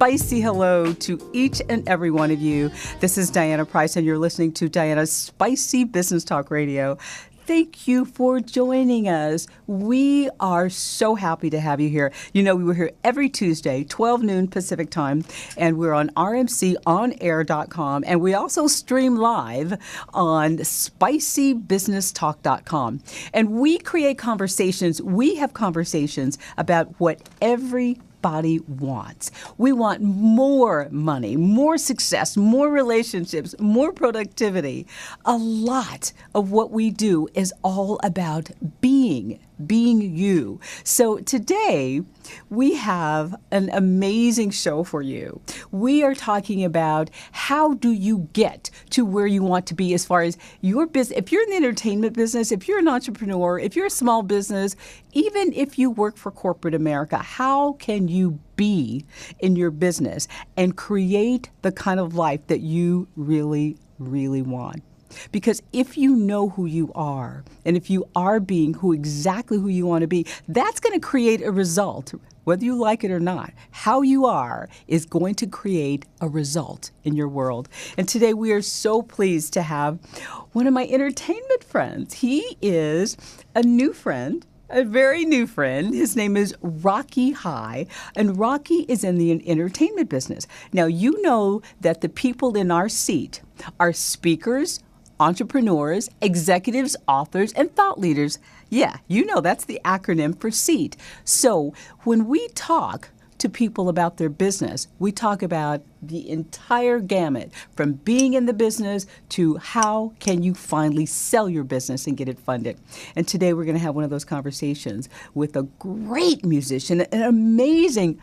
spicy hello to each and every one of you. This is Diana Price, and you're listening to Diana's Spicy Business Talk Radio. Thank you for joining us. We are so happy to have you here. You know, we were here every Tuesday, 12 noon Pacific time, and we're on rmconair.com, and we also stream live on spicybusinesstalk.com. And we create conversations. We have conversations about what everybody wants. We want more money, more success, more relationships, more productivity. A lot of what we do is all about being you. So today we have an amazing show for you. We are talking about how do you get to where you want to be as far as your business. If you're in the entertainment business, if you're an entrepreneur, if you're a small business, even if you work for corporate America, how can you be in your business and create the kind of life that you really, really want? Because if you know who you are, and if you are being exactly who you want to be, that's going to create a result, whether you like it or not. How you are is going to create a result in your world. And today we are so pleased to have one of my entertainment friends. He is a new friend. A very new friend. His name is Rocky High, and Rocky is in the entertainment business. Now, you know that the people in our seat are speakers, entrepreneurs, executives, authors, and thought leaders. Yeah, you know that's the acronym for SEAT. So when we talk to people about their business, we talk about the entire gamut from being in the business to how can you finally sell your business and get it funded. And today we're going to have one of those conversations with a great musician, an amazing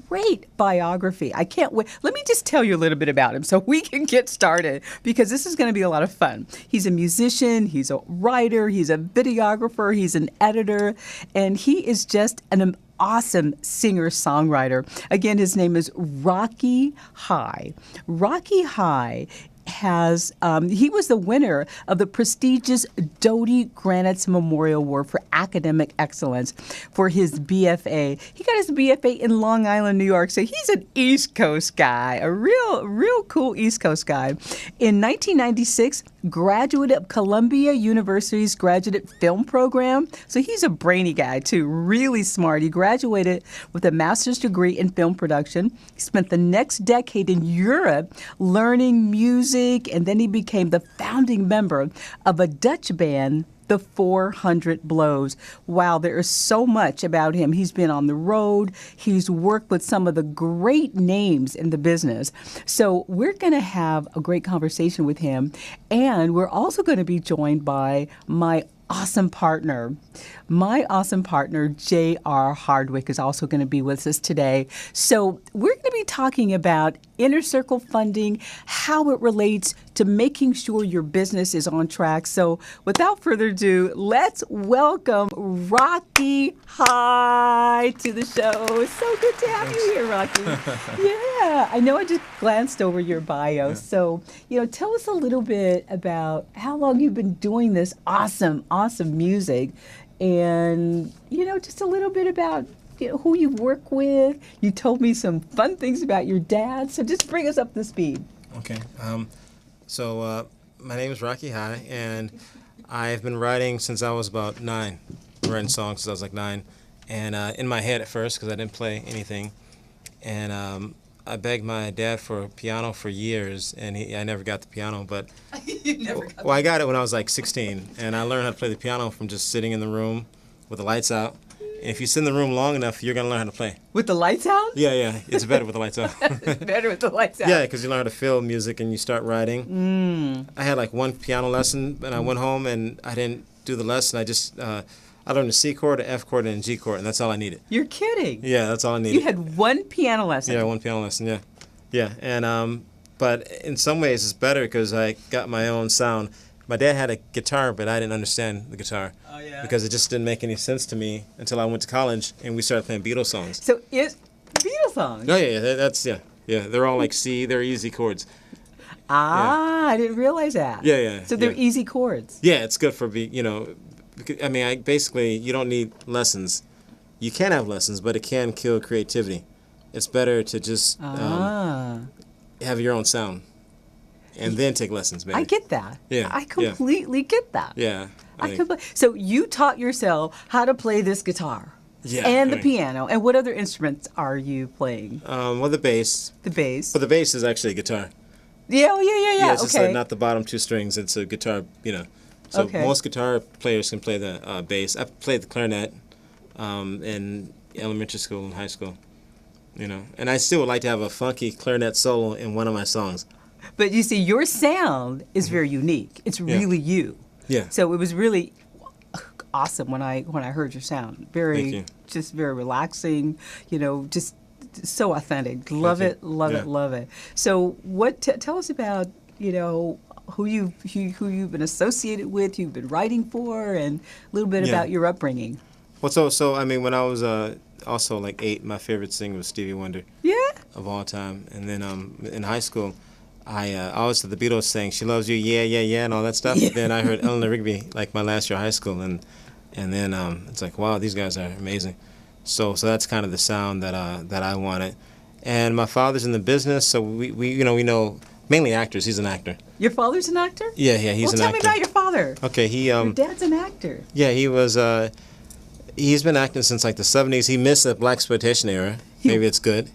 great biography. I can't wait. Let me just tell you a little bit about him so we can get started, because this is going to be a lot of fun. He's a musician, he's a writer, he's a videographer, he's an editor, and he is just an awesome singer-songwriter. Again, his name is Rocky High. Rocky High he was the winner of the prestigious Doty Granitz Memorial Award for Academic Excellence for his BFA. He got his BFA in Long Island, New York, so he's an East Coast guy, a real cool East Coast guy. In 1996, graduate of Columbia University's Graduate Film Program, so he's a brainy guy too, really smart. He graduated with a master's degree in film production. He spent the next decade in Europe learning music, and then he became the founding member of a Dutch band, the 400 Blows. Wow, there is so much about him. He's been on the road. He's worked with some of the great names in the business. So we're going to have a great conversation with him. And we're also going to be joined by my awesome partner. My awesome partner, J.R. Hardwick, is also going to be with us today. So we're going to be talking about inner circle funding, how it relates to making sure your business is on track. So without further ado, let's welcome Rocky High to the show. It's so good to have you here, Rocky. Yeah, I know I just glanced over your bio. Yeah. So, tell us a little bit about how long you've been doing this awesome music, and, just a little bit about who you work with. You told me some fun things about your dad, so just bring us up to speed. Okay. So my name is Rocky High, and I've been writing since I was about 9. Writing songs since I was like 9, and in my head at first because I didn't play anything. And I begged my dad for a piano for years, and I never got the piano. But I got it when I was like 16, and I learned how to play the piano from just sitting in the room with the lights out. And if you sit in the room long enough, you're going to learn how to play. With the lights out? Yeah. It's better with the lights out. It's better with the lights out. Yeah, because you learn how to feel music and you start writing. I had like one piano lesson, and I went home and I didn't do the lesson. I just I learned a C chord, an F chord, and a G chord, and that's all I needed. You're kidding? Yeah, that's all I needed. You had one piano lesson? Yeah, one piano lesson, yeah. And but in some ways it's better because I got my own sound. My dad had a guitar, but I didn't understand the guitar. Oh, yeah. Because it just didn't make any sense to me until I went to college and we started playing Beatles songs. So it's Beatles songs? Oh, yeah. They're all like C. They're easy chords. I didn't realize that. Yeah. So they're easy chords. Yeah, it's good for, I mean, basically, you don't need lessons. You can have lessons, but it can kill creativity. it's better to just have your own sound and then take lessons, maybe. I get that. Yeah, I completely get that. Yeah. So you taught yourself how to play this guitar. Yeah, And the piano. And what other instruments are you playing? Well, the bass. The bass. But the bass is actually a guitar. Yeah, yeah. It's just like not the bottom two strings. It's a guitar, So most guitar players can play the bass. I played the clarinet in elementary school and high school, And I still would like to have a funky clarinet solo in one of my songs. But you see, your sound is very unique. It's really you. Yeah. So it was really awesome when I heard your sound. Just very relaxing, just so authentic. Love it. So tell us about, who you've been associated with, you've been writing for, and a little bit about your upbringing. Well, so I mean, when I was also like 8, my favorite singer was Stevie Wonder. Yeah. Of all time. And then in high school, I always heard the Beatles saying "She Loves You," yeah, yeah, yeah, and all that stuff. Yeah. Then I heard Eleanor Rigby like my last year of high school, and then it's like, wow, these guys are amazing. So that's kind of the sound that I wanted. And my father's in the business, so we know mainly actors. He's an actor. Your father's an actor? Yeah, he's an actor. Tell me about your father. Okay, your dad's an actor. Yeah, he was. He's been acting since like the 70s. He missed the blaxploitation era. Maybe it's good.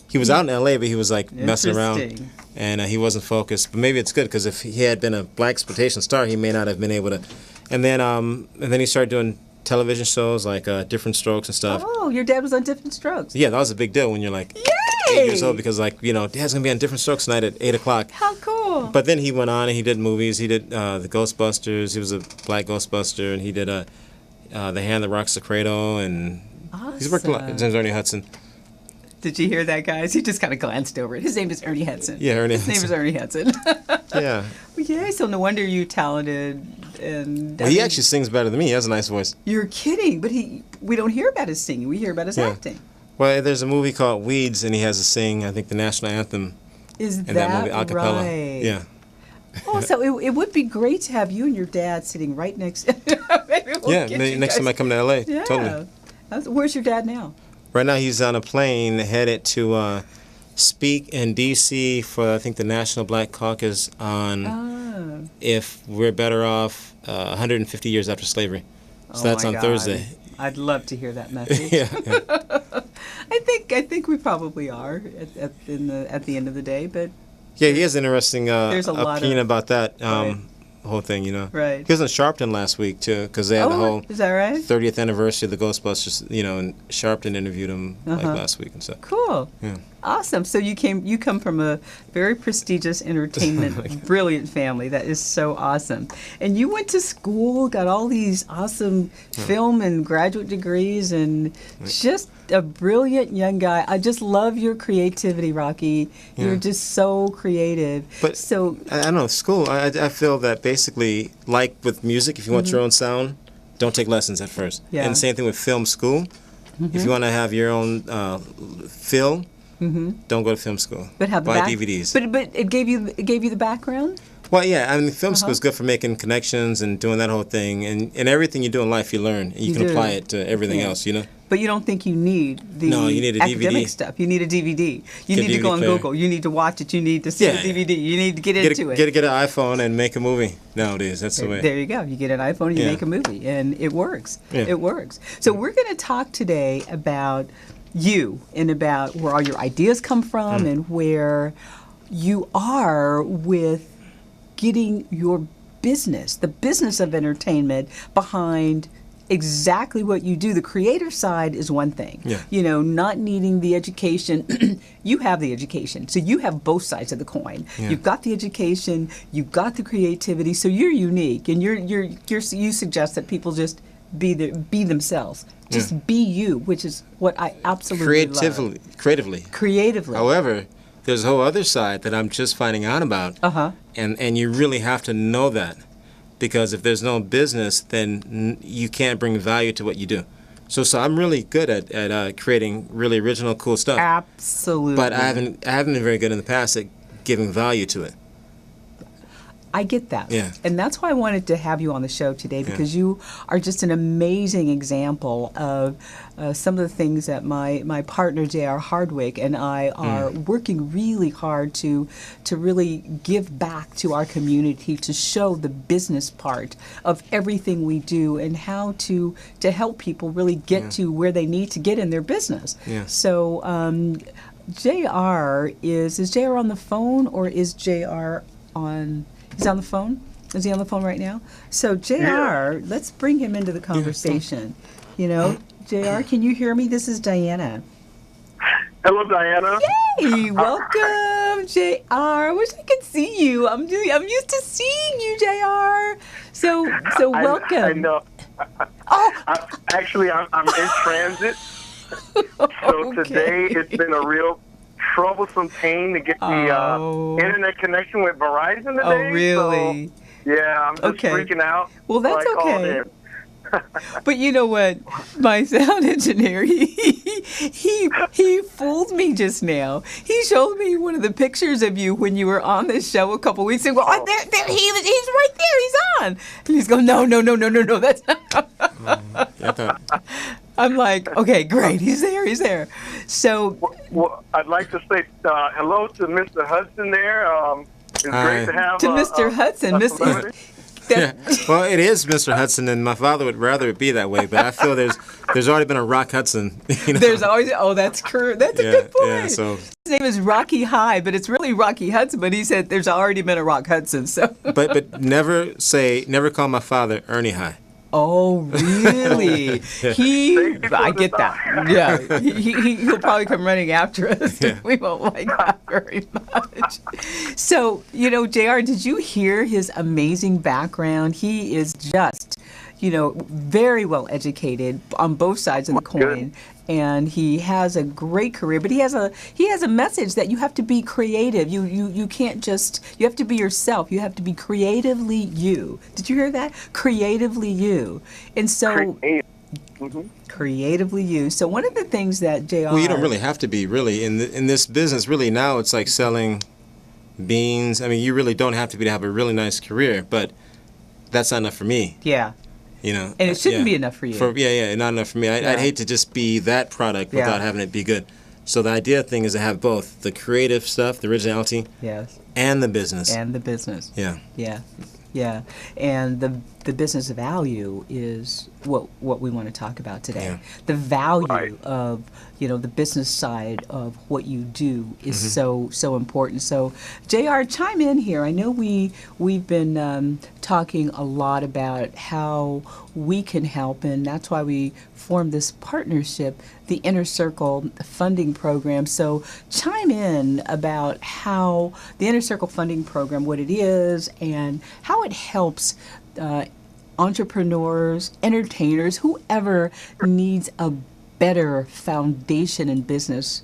He was out in L.A., but he was like messing around, and he wasn't focused. But maybe it's good because if he had been a blaxploitation star, he may not have been able to. And then he started doing television shows like Different Strokes and stuff. Oh, your dad was on Different Strokes. Yeah, that was a big deal when you're like 8 years old because Dad's gonna be on Different Strokes tonight at 8 o'clock. How cool! But then he went on and he did movies. He did the Ghostbusters. He was a black Ghostbuster, and he did The Hand That Rocks the Cradle, and he's worked a lot. His name's Ernie Hudson. Did you hear that, guys? He just kind of glanced over it. His name is Ernie Hudson. Yeah, Ernie Hudson. His name is Ernie Hudson. Yeah. Yeah, so no wonder you're talented. And he actually sings better than me. He has a nice voice. You're kidding, but we don't hear about his singing. We hear about his acting. Well, there's a movie called Weeds, and he has to sing, I think, the national anthem in that movie, a cappella. Right? Yeah. Oh, so it would be great to have you and your dad sitting right next. Maybe next time I come to L.A. Yeah. Totally. Where's your dad now? Right now he's on a plane headed to speak in D.C. for, I think, the National Black Caucus on if we're better off 150 years after slavery. So that's on Thursday. I'd love to hear that message. Yeah. I think we probably are at the end of the day, but yeah, he has an interesting opinion about that whole thing, Right. He was in Sharpton last week too, because they had the whole is that right? 30th anniversary of the Ghostbusters, and Sharpton interviewed him like last week and stuff. Cool. Yeah. Awesome. So you come from a very prestigious entertainment, brilliant family. That is so awesome. And you went to school, got all these awesome film and graduate degrees, and just a brilliant young guy. I just love your creativity, Rocky. Yeah. You're just so creative. But so I don't know, school, I feel that basically, like with music, if you want your own sound, don't take lessons at first. Yeah. And same thing with film school. If you want to have your own film, don't go to film school. But have buy DVDs. But it gave you the background? Well, yeah, I mean, film school is good for making connections and doing that whole thing. And everything you do in life, you learn. And you can apply it to everything else, But you don't think you need the No, you need a academic DVD. stuff. You need a DVD. You need to DVD go on player. Google. You need to watch it. You need to see the DVD. You need to get into it. Get an iPhone and make a movie nowadays. That's the way. There you go. You get an iPhone, you make a movie, and it works. Yeah. It works. So we're going to talk today about you and about where all your ideas come from and where you are with getting your business, the business of entertainment, behind exactly what you do. The creator side is one thing. Yeah. Not needing the education. You have the education, so you have both sides of the coin. Yeah. You've got the education, you've got the creativity, so you're unique, and you suggest that people just be themselves. Just be you, which is what I absolutely love. Creatively. However, there's a whole other side that I'm just finding out about. And you really have to know that. Because if there's no business, then you can't bring value to what you do. So I'm really good at creating really original, cool stuff. Absolutely. But I haven't been very good in the past at giving value to it. I get that. Yeah. And that's why I wanted to have you on the show today, because you are just an amazing example of some of the things that my partner, J.R. Hardwick, and I are working really hard to really give back to our community, to show the business part of everything we do and how to help people really get to where they need to get in their business. Yeah. So JR is JR on the phone, or is JR on... He's on the phone? Is he on the phone right now? So, JR, let's bring him into the conversation. You know, JR, can you hear me? This is Diana. Hello, Diana. Hey, welcome, JR. I wish I could see you. I'm used to seeing you, JR. So welcome. I know. Oh, I'm in transit. So today it's been a real troublesome pain to get the internet connection with Verizon today. Oh, really? So, yeah, I'm just freaking out. Well, that's so I called okay. in. But you know what? My sound engineer, he fooled me just now. He showed me one of the pictures of you when you were on this show a couple weeks ago. Oh, he's right there. He's on. And he's going, no. That's I'm like, okay, great. He's there. So, well, I'd like to say hello to Mr. Hudson there. It's great to have Mr. Hudson, Mr. Yeah. Well, it is Mr. Hudson, and my father would rather it be that way. But I feel there's already been a Rock Hudson. You know? There's always that's true. That's a good point. Yeah, so his name is Rocky High, but it's really Rocky Hudson. But he said there's already been a Rock Hudson. So, but never call my father Ernie High. Oh, really? I get that. Yeah, he'll probably come running after us. Yeah. We won't like that very much. So, you know, JR, did you hear his amazing background? He is just, very well educated on both sides of the coin. And he has a great career, but he has a message that you have to be creative. You can't just, you have to be yourself. You have to be creatively you. Did you hear that? Creatively you. And so creatively you. So one of the things that JR... Well, you don't really have to be, really. In this business, really, now it's like selling beans. I mean, you really don't have to be to have a really nice career, but that's not enough for me. Yeah. And it shouldn't be enough for you. Not enough for me. I'd hate to just be that product without having it be good. So the idea thing is to have both the creative stuff, the originality, and the business. Yeah. And the business value is what we want to talk about today. Yeah. The value of the business side of what you do is so important. So JR, chime in here. I know we've been talking a lot about how we can help, and that's why we formed this partnership, the Inner Circle Funding Program. So chime in about how the Inner Circle Funding Program, what it is, and how it helps entrepreneurs, entertainers, whoever needs a better foundation in business,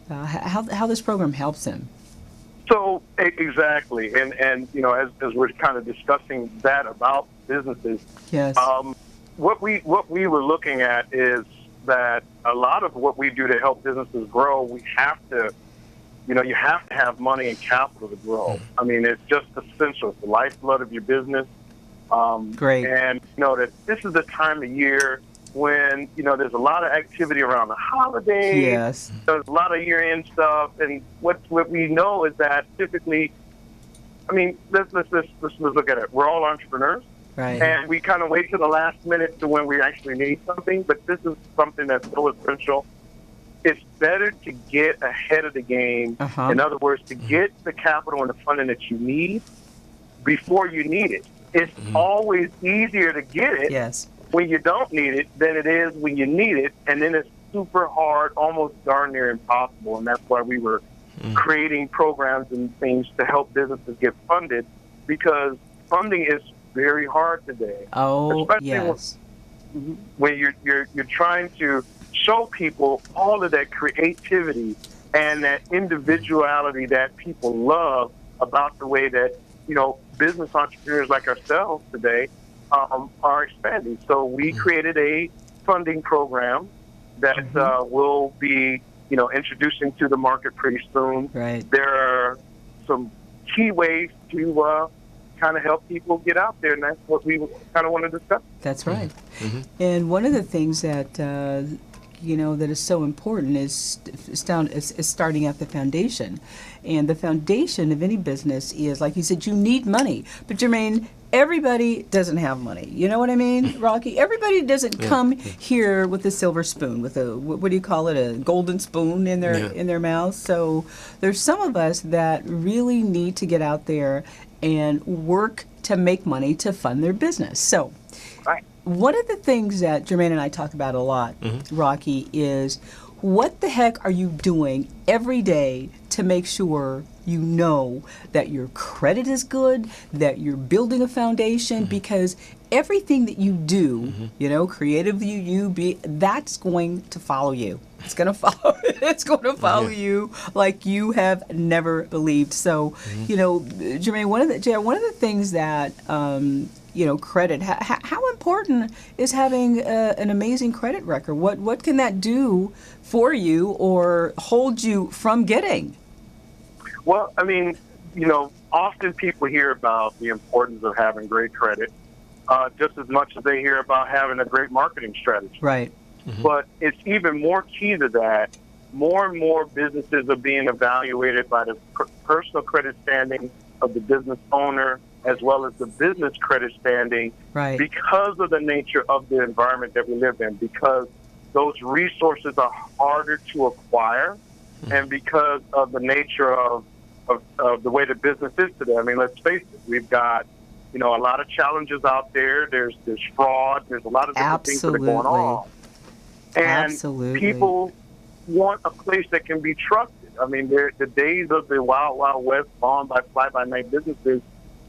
how this program helps them. So exactly, and as we're kind of discussing that about businesses, yes, what we were looking at is that a lot of what we do to help businesses grow, we have to, you have to have money and capital to grow. I mean, it's just essential. It's the lifeblood of your business. Great. And that this is the time of year when there's a lot of activity around the holidays. Yes. There's a lot of year-end stuff, and what we know is that typically, I mean, let's look at it. We're all entrepreneurs, right? And we kind of wait to the last minute to when we actually need something. But this is something that's so essential. It's better to get ahead of the game. In other words, to get the capital and the funding that you need before you need it. It's always easier to get it when you don't need it than it is when you need it, and then it's super hard, almost darn near impossible. And that's why we were creating programs and things to help businesses get funded, because funding is very hard today. Oh, especially yes. When you're trying to show people all of that creativity and that individuality that people love about the way that business entrepreneurs like ourselves today are expanding. So we created a funding program that will be, introducing to the market pretty soon. Right. There are some key ways to kind of help people get out there, and that's what we kind of want to discuss. That's right. And one of the things that that is so important is starting at the foundation. And the foundation of any business is, like you said, you need money. But Jermaine, everybody doesn't have money. You know what I mean, Rocky? Everybody doesn't come here with a silver spoon, with a, what do you call it, a golden spoon in their mouth. So there's some of us that really need to get out there and work to make money to fund their business. So one of the things that Jermaine and I talk about a lot, Rocky, is what the heck are you doing every day to make sure you know that your credit is good, that you're building a foundation, because everything that you do, creatively, that's going to follow you. It's going to follow. It's going to follow you like you have never believed. So, Jermaine, one of the things that credit. How important is having an amazing credit record? What can that do for you or hold you from getting? Well, I mean, often people hear about the importance of having great credit, just as much as they hear about having a great marketing strategy. Right. But it's even more key to that. More and more businesses are being evaluated by the personal credit standing of the business owner, as well as the business credit standing, because of the nature of the environment that we live in, because those resources are harder to acquire, and because of the nature of the way the business is today. I mean, let's face it, we've got, a lot of challenges out there. There's fraud. There's a lot of different things that are going on. And people want a place that can be trusted. I mean, the days of the wild, wild west, bombed by fly-by-night businesses,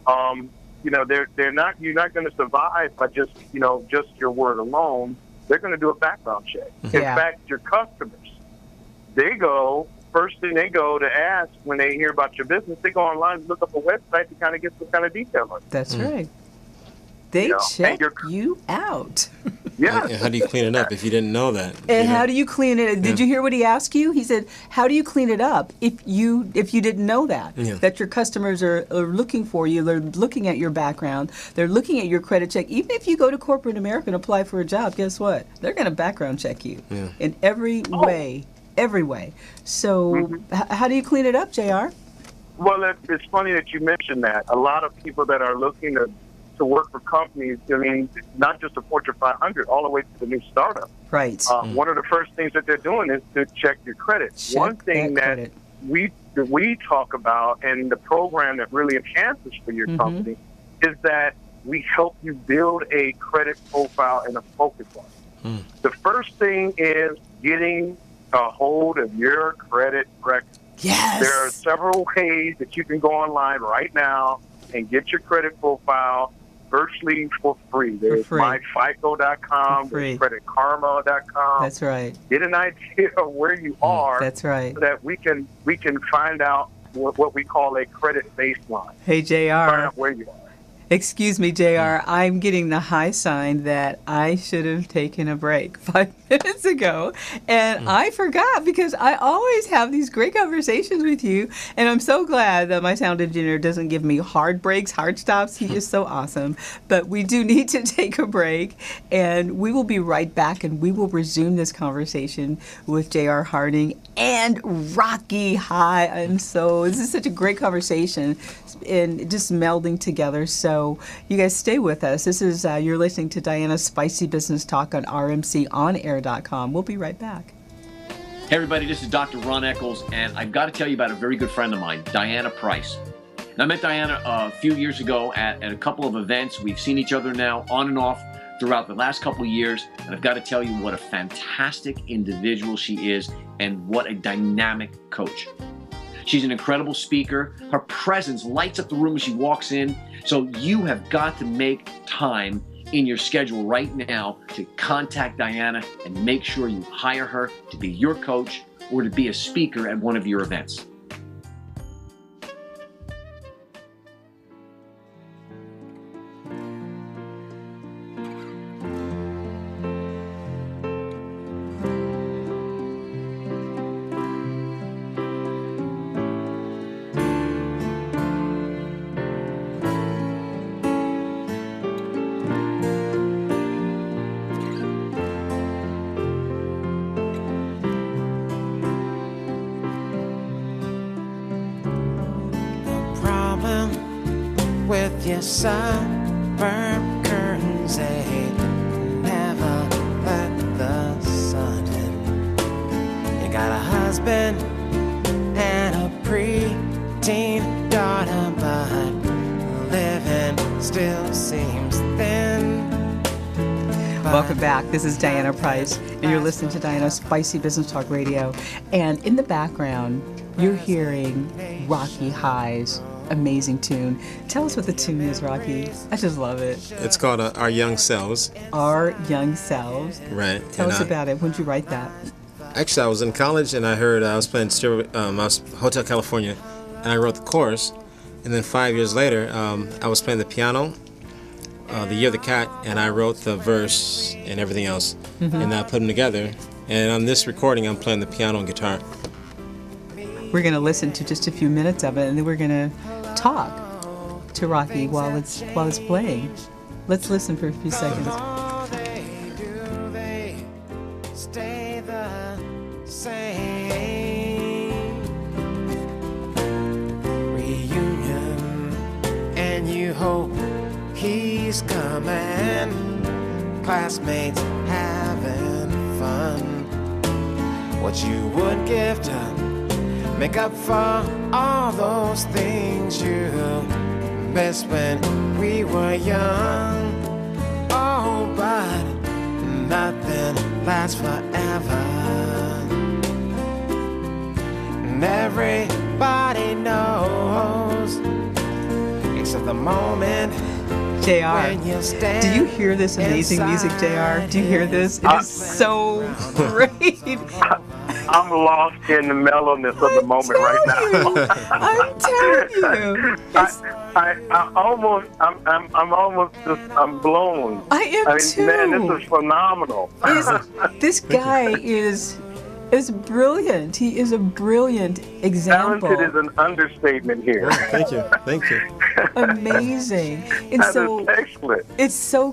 they're not. You're not going to survive by just your word alone. They're going to do a background check. In fact, your customers, first thing they go to ask when they hear about your business, they go online and look up a website to kind of get some kind of detail on it. That's right. They check you out. Yeah. How do you clean it up if you didn't know that? And how do you clean it? Did you hear what he asked you? He said, "How do you clean it up if you didn't know that that your customers are looking for you? They're looking at your background. They're looking at your credit check. Even if you go to corporate America and apply for a job, guess what? They're going to background check you in every way, every way. So how do you clean it up, JR? Well, it's funny that you mentioned that. A lot of people that are looking to work for companies, I mean, not just the Fortune 500, all the way to the new startup. Right. One of the first things that they're doing is to check your credit. One thing that we talk about, and the program that really enhances for your company, is that we help you build a credit profile and a focus on it. The first thing is getting a hold of your credit record. Yes. There are several ways that you can go online right now and get your credit profile virtually for free. There's myfico.com, there's creditkarma.com. That's right. Get an idea of where you are. That's right. So that we can find out what we call a credit baseline. Hey, JR. Find out where you are. Excuse me, JR. I'm getting the high sign that I should have taken a break 5 minutes ago. And I forgot, because I always have these great conversations with you. And I'm so glad that my sound engineer doesn't give me hard breaks, hard stops. He is so awesome. But we do need to take a break. And we will be right back, and we will resume this conversation with JR Harding and Rocky High. This is such a great conversation and just melding together. So you guys stay with us. This is, you're listening to Diana's Spicy Business Talk on rmconair.com. We'll be right back. Hey everybody, this is Dr. Ron Eccles, and I've got to tell you about a very good friend of mine, Diana Price. And I met Diana a few years ago at a couple of events. We've seen each other now on and off throughout the last couple of years, and I've got to tell you what a fantastic individual she is and what a dynamic coach. She's an incredible speaker. Her presence lights up the room as she walks in. So you have got to make time in your schedule right now to contact Diana and make sure you hire her to be your coach or to be a speaker at one of your events. with your suburban curtains, they never let the sun in. You got a husband and a preteen daughter, but living still seems thin. Welcome back. This is Diana Price, and you're listening to Diana's Spicy Business Talk Radio. And in the background, you're hearing Rocky High's amazing tune. Tell us what the tune is, Rocky. I just love it. It's called Our Young Selves. Our Young Selves. Right. Tell us about it. When did you write that? Actually, I was in college, and I heard I was playing I was Hotel California, and I wrote the chorus. And then 5 years later, I was playing the piano, the Year of the Cat, and I wrote the verse and everything else, and I put them together. And on this recording, I'm playing the piano and guitar. We're going to listen to just a few minutes of it, and then we're going to talk to Rocky while it's playing. Let's listen for a few seconds. They stay the same. Reunion, and you hope he's coming. Classmates having fun. What you would give to make up for all those things you missed when we were young. Oh, but nothing lasts forever. And everybody knows, except the moment. JR, do you hear this amazing music, JR? Do you hear this? It is so great. I'm lost in the mellowness of the moment right now. I'm telling you. I'm blown. I am too. Man, this is phenomenal. This guy is brilliant. He is a brilliant example. Talented is an understatement here. Thank you. Amazing. And That so is excellent. it's so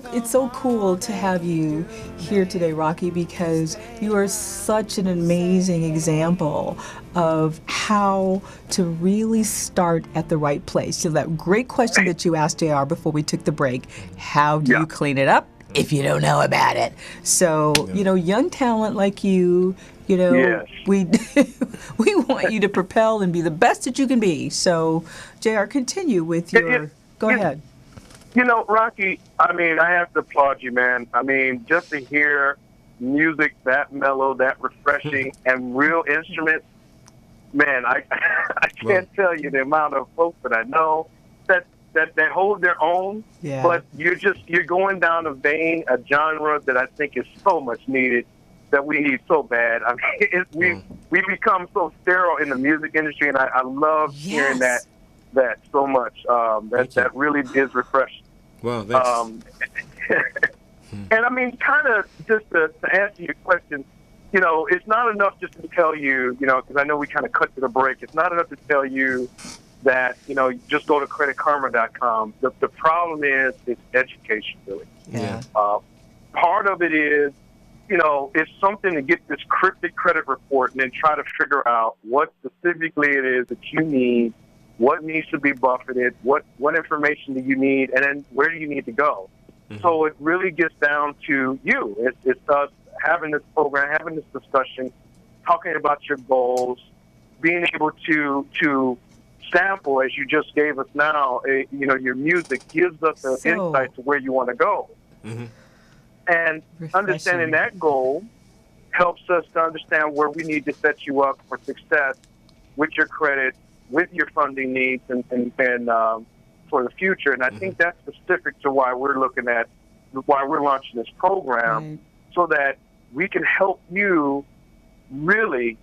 cool to have you here today, Rocky, because you are such an amazing example of how to really start at the right place. So that great question that you asked JR before we took the break, how do you clean it up if you don't know about it? So, young talent like you, Yes. we want you to propel and be the best that you can be. So, JR, continue with your, go ahead. Rocky, I have to applaud you, man. Just to hear music that mellow, that refreshing, and real instruments, man, I can't tell you the amount of folks that I know that hold their own, but you're going down a vein, a genre that I think is so much needed, that we need so bad. We become so sterile in the music industry, and I love hearing that so much. That really is refreshing. Well, thanks. And kind of just to answer your question, it's not enough just to tell you, because I know we kind of cut to the break. It's not enough to tell you that, just go to creditkarma.com. The problem is it's education, really. Yeah. Part of it is, it's something to get this cryptic credit report and then try to figure out what specifically it is that you need, what needs to be buffeted, what information do you need, and then where do you need to go. Mm-hmm. So it really gets down to you. It's us having this program, having this discussion, talking about your goals, being able to sample, as you just gave us now, your music gives us an insight to where you want to go. Mm-hmm. And understanding that goal helps us to understand where we need to set you up for success with your credit, with your funding needs, and for the future. And I think that's specific to why we're launching this program, so that we can help you really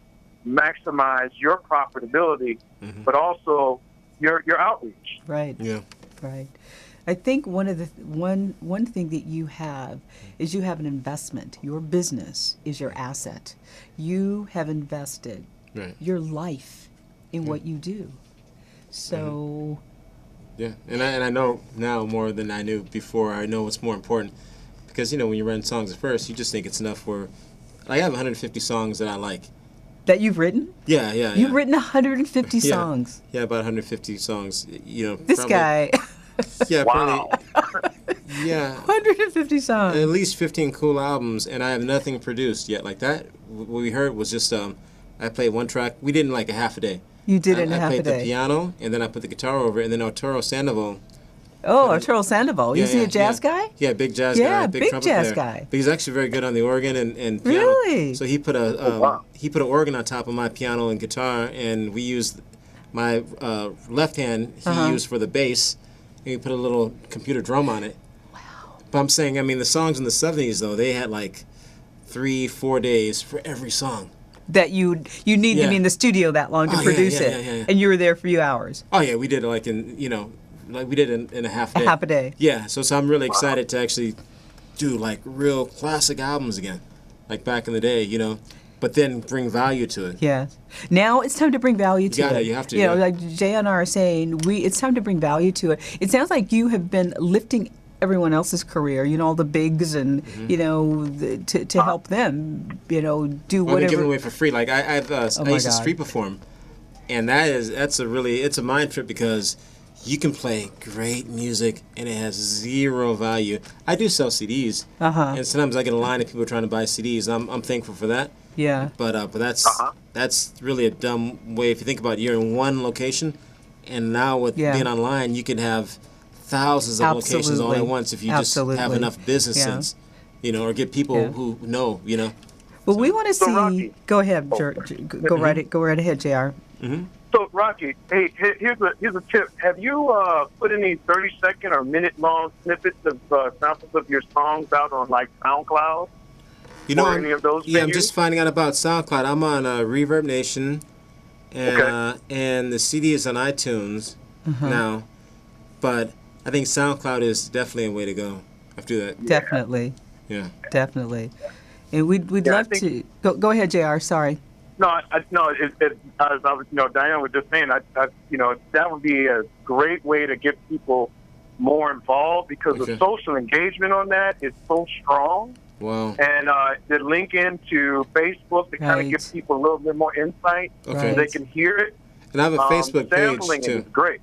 maximize your profitability, but also your outreach. Right. Yeah. Right. I think one thing that you have is you have an investment. Your business is your asset. You have invested your life in what you do. So. Yeah, and I know now more than I knew before. I know what's more important, because when you write songs at first, you just think it's enough for. I have 150 songs that I like. That you've written? Yeah. You've written 150 songs. Yeah, about 150 songs. This guy. Yeah, Wow. probably. Yeah. 150 songs. At least 15 cool albums, and I have nothing produced yet. Like that, what we heard was just I played one track. We did in like a half a day. You did it in a half a I played the day. piano, and then I put the guitar over it, and then Arturo Sandoval. Oh, Arturo Sandoval. Yeah, Is he a yeah, jazz yeah. guy? Yeah, big jazz Yeah, guy, big trumpet jazz player. guy. But he's actually very good on the organ and piano. Really? So he put wow. he put an organ on top of my piano and guitar, and we used my left hand he used for the bass, and he put a little computer drum on it. Wow. But I'm saying, I mean, the songs in the 70s though, they had like 3-4 days for every song. That you need to Yeah. be in the studio that long to Oh, yeah, produce yeah, it. yeah. And you were there for a few hours. Oh yeah, we did it like we did it in a half day. A half a day. Yeah, so I'm really excited to actually do like real classic albums again, like back in the day, but then bring value to it. Yes. Now it's time to bring value to gotta, it. you have to, You know, yeah. like Jay and I are saying, it's time to bring value to it. It sounds like you have been lifting everyone else's career, all the bigs and, to help them, do Well, they're whatever. giving away for free. Like I used to God. street perform, and it's a mind trip because you can play great music and it has zero value. I do sell CDs, and sometimes I get a line of people trying to buy CDs. I'm thankful for that. Yeah. But that's really a dumb way. If you think about it, you're in one location, and now with being online, you can have thousands of locations all at once if you just have enough business sense, or get people who know, Well, we want to So, see. Rocky- Go ahead, go right ahead, Jr. So, Rocky, hey, here's a tip. Have you put any 30-second or minute-long snippets of samples of your songs out on, like, SoundCloud? Or any of those I'm venues? just finding out about SoundCloud. I'm on Reverb Nation, and and the CD is on iTunes now, but I think SoundCloud is definitely a way to go. I have to do that. Definitely. Yeah. Definitely. And we'd Yeah, I love think- to go ahead, Jr. Sorry. No, as I was, Diane was just saying, that would be a great way to get people more involved because the social engagement on that is so strong. Wow. And the link into Facebook to kind Right. of give people a little bit more insight Okay. so they can hear it. And I have a Facebook Sampling page too. is great.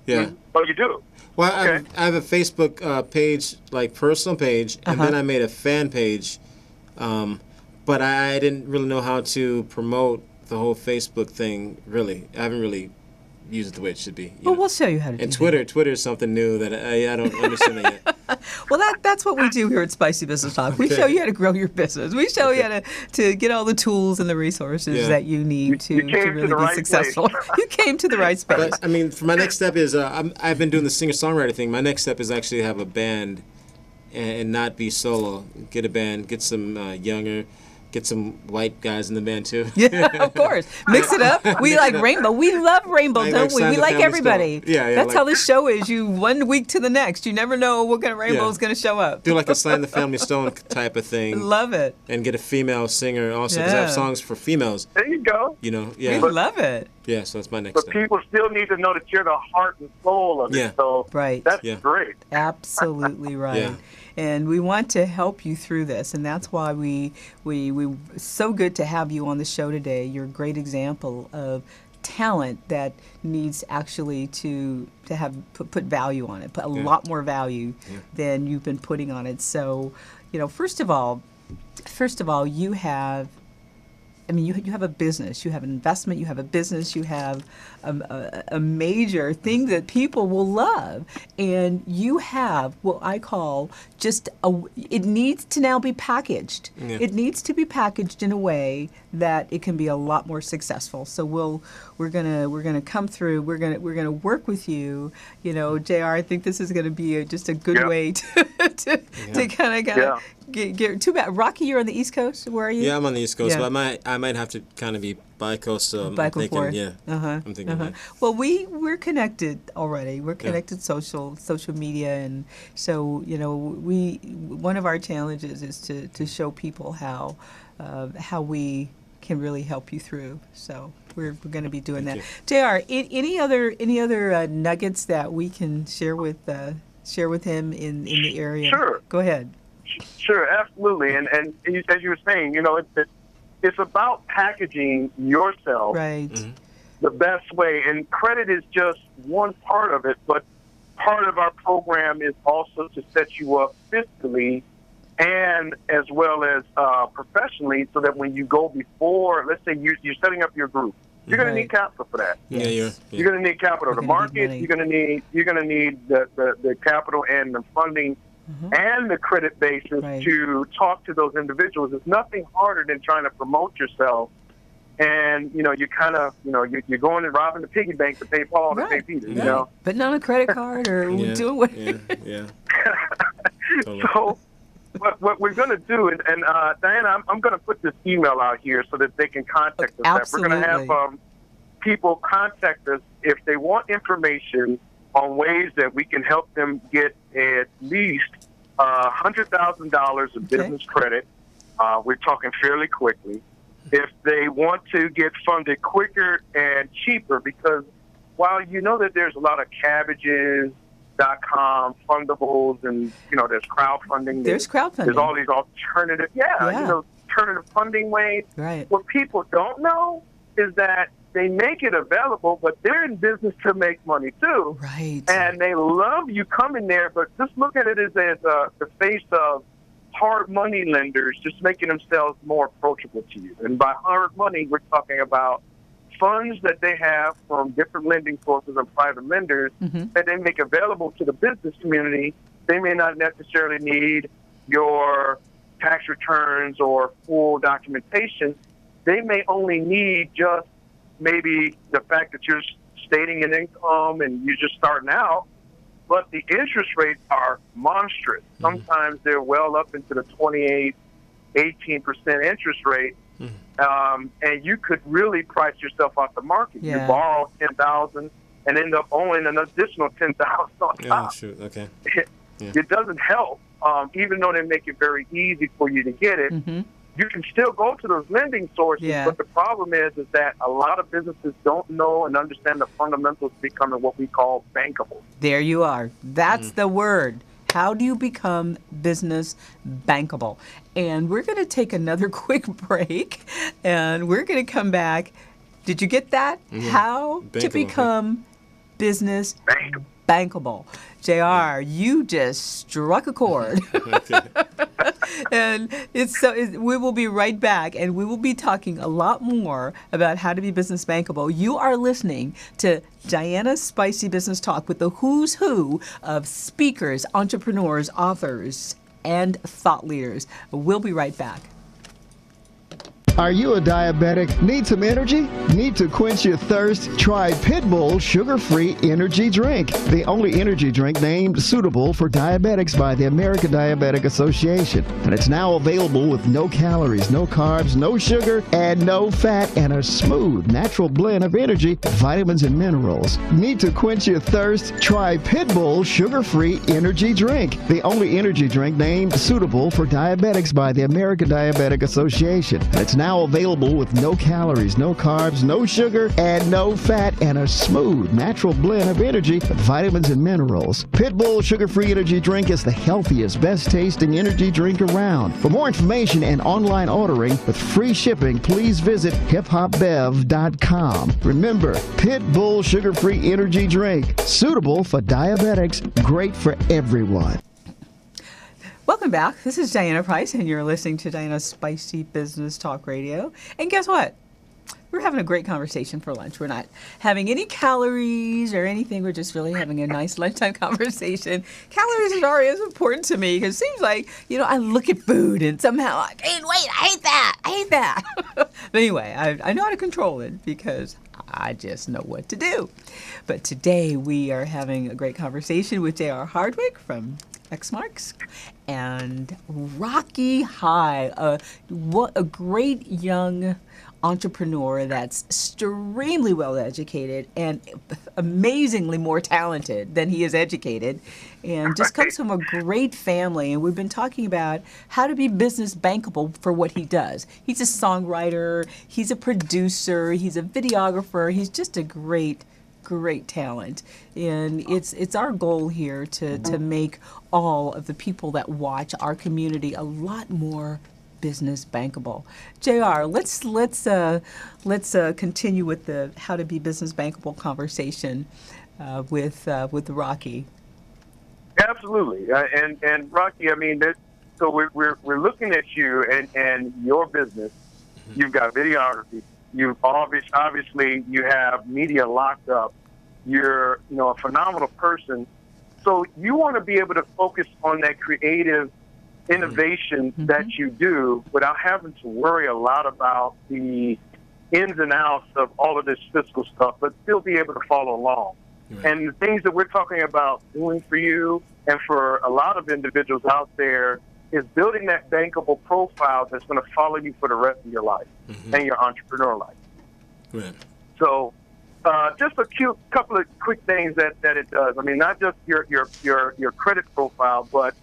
Yeah. Oh, you do? Well, Okay. I have a Facebook page, like personal page, and then I made a fan page, but I didn't really know how to promote the whole Facebook thing. Really, I haven't really used it the way it should be. Well, we'll show you how to do And that. Twitter is something new that I don't understand that yet. Well, that's what we do here at Spicy Business Talk. We Okay. show you how to grow your business. We show you how to get all the tools and the resources that you need to came to really the be right successful. place. You came to the right space. But I mean, for my next step is I've been doing the singer-songwriter thing. My next step is actually have a band and not be solo. Get a band, get some younger, get some white guys in the band too. Yeah, of course. Mix it up. We like rainbow. We love rainbow, Like don't we? Sign We the like Family everybody. Stone. Yeah, That's like- how this show is. You one week to the next. You never know what kind of rainbow is going to show up. Do like a Sign the Family Stone type of thing. Love it. And get a female singer also because I have Yeah. songs for females. There you go. Yeah. We love it. Yeah, so that's my next But step. people still need to know that you're the heart and soul of Yeah. it. So Right. that's Yeah. great. Absolutely right. Yeah. And we want to help you through this, and that's why we so good to have you on the show today. You're a great example of talent that needs actually to have put value on it, put a lot more value than you've been putting on it. So, first of all, you have. I mean, you have a business, you have an investment, you have a business, you have a major thing that people will love. And you have what I call it needs to now be packaged. Yeah. It needs to be packaged in a way that it can be a lot more successful. So we're gonna come through. We're gonna work with you. JR, I think this is gonna be just a good way to kind of get too bad. Rocky, you're on the East Coast. Where are you? Yeah, I'm on the East Coast, Yeah. but I might have to kind of be bi-coastal. Back I'm and thinking, forth. yeah. I'm thinking that. Well, we're connected already. We're connected social media, and so one of our challenges is to show people how we can really help you through. So we're going to be doing Thank that. Jr., any other nuggets that we can share with him in the area? Sure. Go ahead. Sure, absolutely. And as you were saying, it's about packaging yourself Right. the best way. And credit is just one part of it, but part of our program is also to set you up fiscally and as well as professionally, so that when you go before, let's say you're setting up your group, you're going to need capital for that. Yes. You're going to need capital to market. You're going to need the capital and the funding and the credit basis to talk to those individuals. There's nothing harder than trying to promote yourself. And, you kind of, you're going and robbing the piggy bank to pay Paul to pay Peter, you know. But not a credit card or doing what. Totally. So what we're going to do, and Diana, I'm going to put this email out here so that they can contact us. Absolutely. We're going to have people contact us if they want information on ways that we can help them get at least $100,000 of business credit. We're talking fairly quickly. If they want to get funded quicker and cheaper, because while you know that there's a lot of cabbages.com fundables, and there's crowdfunding. There's crowdfunding. There's all these alternative, alternative funding ways. Right. What people don't know is that they make it available, but they're in business to make money too. Right. And they love you coming there, but just look at it as the face of hard money lenders just making themselves more approachable to you. And by hard money, we're talking about funds that they have from different lending sources and private lenders that they make available to the business community. They may not necessarily need your tax returns or full documentation. They may only need just maybe the fact that you're stating an income and you're just starting out, but the interest rates are monstrous. Sometimes they're well up into the 28, 18% interest rate. And you could really price yourself off the market. You borrow $10,000 and end up owing an additional $10,000 on top. Shoot. Okay. It doesn't help, even though they make it very easy for you to get it. You can still go to those lending sources, but the problem is that a lot of businesses don't know and understand the fundamentals of becoming what we call bankable. There you are. That's the word. How do you become business bankable? And we're going to take another quick break, and we're going to come back. Did you get that? How to become business bankable. JR, you just struck a chord. And we will be right back, and we will be talking a lot more about how to be business bankable. You are listening to Diana's Spicy Business Talk with the who's who of speakers, entrepreneurs, authors, and thought leaders. We'll be right back. Are you a diabetic? Need some energy? Need to quench your thirst? Try Pitbull Sugar-Free Energy Drink, the only energy drink named suitable for diabetics by the American Diabetic Association. And it's now available with no calories, no carbs, no sugar, and no fat, and a smooth, natural blend of energy, vitamins, and minerals. Need to quench your thirst? Try Pitbull Sugar-Free Energy Drink, the only energy drink named suitable for diabetics by the American Diabetic Association. And it's now available with no calories, no carbs, no sugar, and no fat, and a smooth, natural blend of energy, vitamins, and minerals. Pitbull Sugar-Free Energy Drink is the healthiest, best-tasting energy drink around. For more information and online ordering with free shipping, please visit hiphopbev.com. Remember, Pitbull Sugar-Free Energy Drink, suitable for diabetics, great for everyone. Welcome back. This is Diana Price, and you're listening to Diana's Spicy Business Talk Radio. And guess what? We're having a great conversation for lunch. We're not having any calories or anything. We're just really having a nice lunchtime conversation. Calories are always important to me because it seems like, I look at food and somehow I gain weight. I hate that. I hate that. But anyway, I know how to control it because I just know what to do. But today we are having a great conversation with J.R. Hardwick from Xmarks and Rocky High, what a great young entrepreneur that's extremely well educated and amazingly more talented than he is educated, and just comes from a great family. And we've been talking about how to be business bankable for what he does. He's a songwriter, he's a producer, he's a videographer, he's just a great talent, and it's our goal here to make all of the people that watch our community a lot more business bankable. JR, let's continue with the how to be business bankable conversation with Rocky. Absolutely. And Rocky, I mean, so we're looking at you and your business. You've got videography. You've obviously you have media locked up. You're a phenomenal person. So you want to be able to focus on that creative innovation that you do without having to worry a lot about the ins and outs of all of this fiscal stuff, but still be able to follow along. Right. And the things that we're talking about doing for you and for a lot of individuals out there is building that bankable profile that's going to follow you for the rest of your life and your entrepreneur life. Right. So just a couple of quick things that it does. I mean, not just your credit profile, but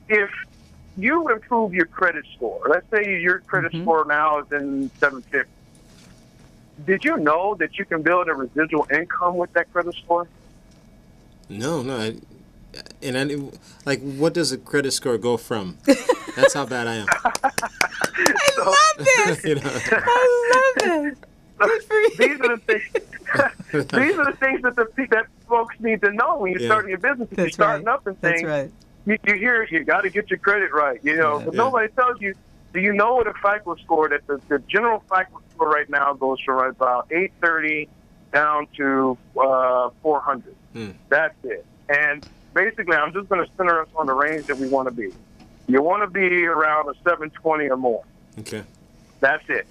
if you improve your credit score, let's say your credit score now is in 750. Did you know that you can build a residual income with that credit score? No. Like, what does a credit score go from? That's how bad I am. I love this. I love it. Good for you. These are the things. These are the things that folks need to know when you're starting your business. If you're starting up and things. That's right. You hear you got to get your credit right. But nobody tells you. Do you know what a FICO score? That the general FICO score right now goes from about 830 down to 400. That's it. And basically, I'm just going to center us on the range that we want to be. You want to be around a 720 or more. Okay. That's it.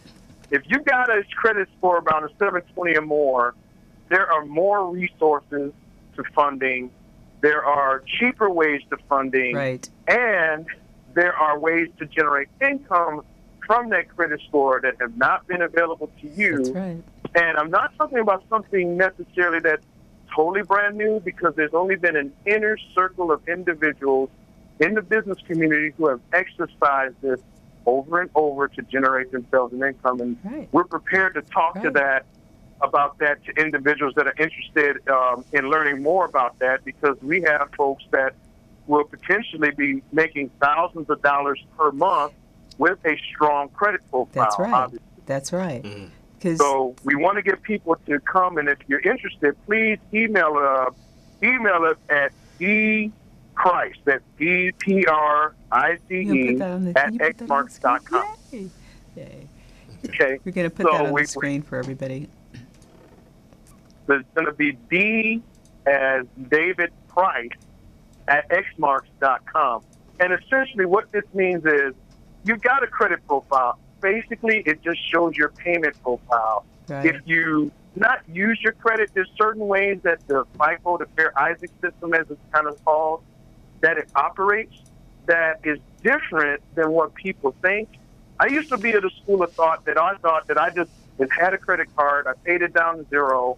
If you got a credit score around a 720 or more, there are more resources to funding. There are cheaper ways to funding. Right. And there are ways to generate income from that credit score that have not been available to you. That's right. And I'm not talking about something necessarily that's totally brand new, because there's only been an inner circle of individuals in the business community who have exercised this over and over to generate themselves an income. And we're prepared to talk about that to individuals that are interested in learning more about that, because we have folks that will potentially be making thousands of dollars per month with a strong credit profile. That's right. Obviously. That's right. So we want to get people to come, and if you're interested, please email us at dprice, that's DPRICE at xmarks.com. Yay. Okay. We're going to put that on the screen for everybody. It's going to be D as David Price at xmarks.com. And essentially what this means is you've got a credit profile. Basically, it just shows your payment profile. Right. If you not use your credit, there's certain ways that the FICO, the Fair Isaac system, as it's kind of called, that it operates that is different than what people think. I used to be at a school of thought that I just had a credit card, I paid it down to zero,